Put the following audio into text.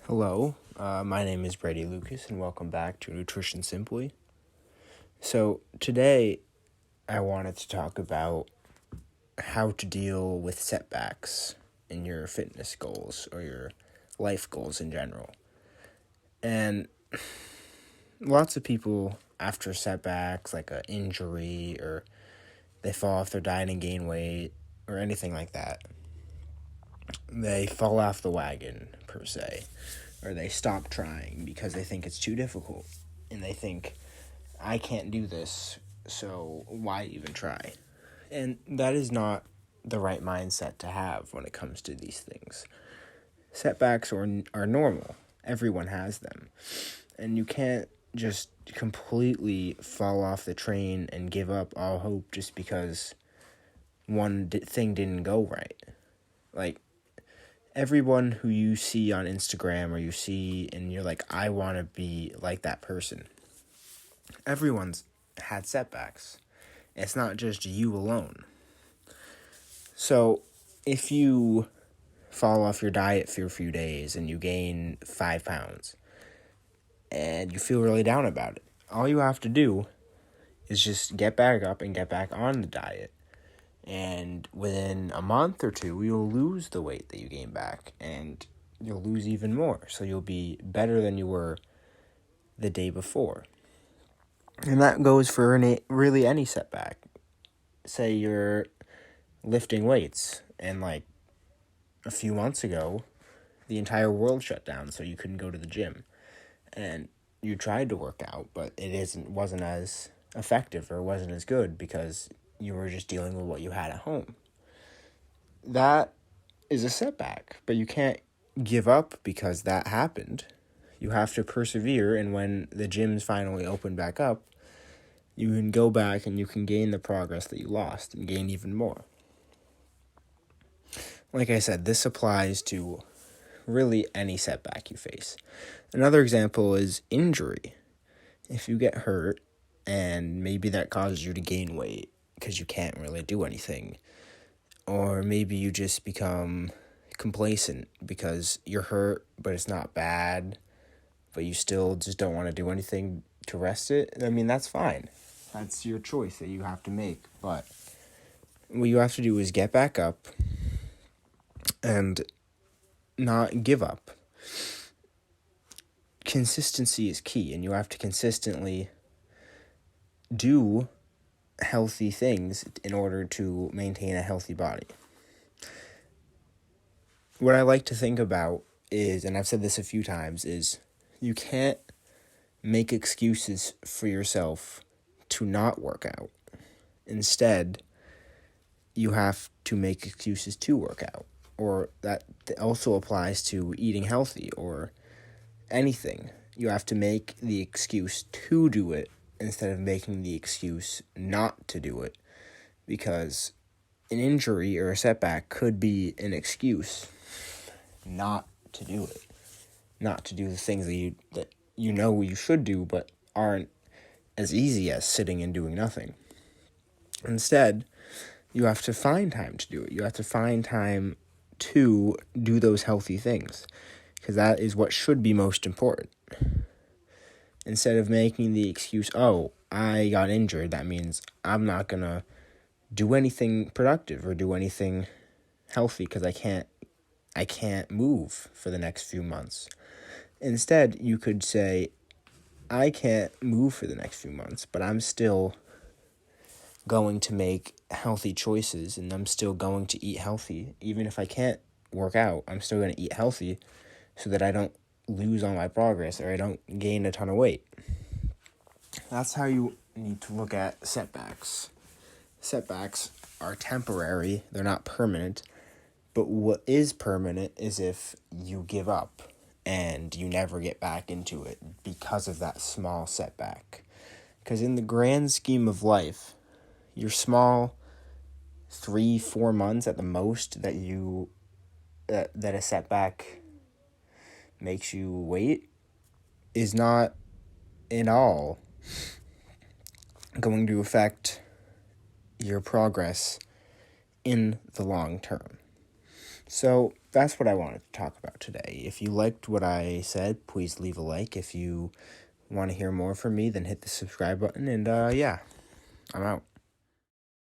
Hello, my name is Brady Lucas, and welcome back to Nutrition Simply. So, today I wanted to talk about how to deal with setbacks in your fitness goals or your life goals in general. And lots of people, after setbacks like an injury or they fall off their diet and gain weight or anything like that, they fall off the wagon, per se, or they stop trying because they think it's too difficult, and they think, I can't do this, so why even try? And that is not the right mindset to have when it comes to these things. Setbacks are normal. Everyone has them. And you can't just completely fall off the train and give up all hope just because one thing didn't go right. Like, everyone who you see on Instagram or you see and you're like, I want to be like that person. Everyone's had setbacks. It's not just you alone. So if you fall off your diet for a few days and you gain 5 pounds and you feel really down about it, all you have to do is just get back up and get back on the diet. And within a month or two, you'll lose the weight that you gained back, and you'll lose even more. So you'll be better than you were the day before. And that goes for really any setback. Say you're lifting weights, and like a few months ago, the entire world shut down, so you couldn't go to the gym. And you tried to work out, but it wasn't as effective or wasn't as good because you were just dealing with what you had at home. That is a setback, but you can't give up because that happened. You have to persevere, and when the gyms finally open back up, you can go back and you can gain the progress that you lost and gain even more. Like I said, this applies to really any setback you face. Another example is injury. If you get hurt and maybe that causes you to gain weight because you can't really do anything, or maybe you just become complacent because you're hurt but it's not bad, but you still just don't want to do anything to rest it, I mean, that's fine. That's your choice that you have to make. But what you have to do is get back up and not give up. Consistency is key, and you have to consistently do healthy things in order to maintain a healthy body. What I like to think about is, and I've said this a few times, is you can't make excuses for yourself to not work out. Instead, you have to make excuses to work out. Or that also applies to eating healthy or anything. You have to make the excuse to do it instead of making the excuse not to do it. Because an injury or a setback could be an excuse not to do it. Not to do the things that you know you should do but aren't as easy as sitting and doing nothing. Instead, you have to find time to do it. You have to find time to do those healthy things, because that is what should be most important. Instead of making the excuse, oh, I got injured, that means I'm not going to do anything productive or do anything healthy because I can't move for the next few months. Instead, you could say, I can't move for the next few months, but I'm still going to make healthy choices, and I'm still going to eat healthy. Even if I can't work out, I'm still going to eat healthy so that I don't lose all my progress or I don't gain a ton of weight. That's how you need to look at setbacks. Setbacks are temporary, they're not permanent, but what is permanent is if you give up and you never get back into it because of that small setback. Because in the grand scheme of life, your small 3-4 months at the most that a setback makes you wait is not at all going to affect your progress in the long term. So that's what I wanted to talk about today. If you liked what I said, please leave a like. If you want to hear more from me, then hit the subscribe button. And yeah, I'm out.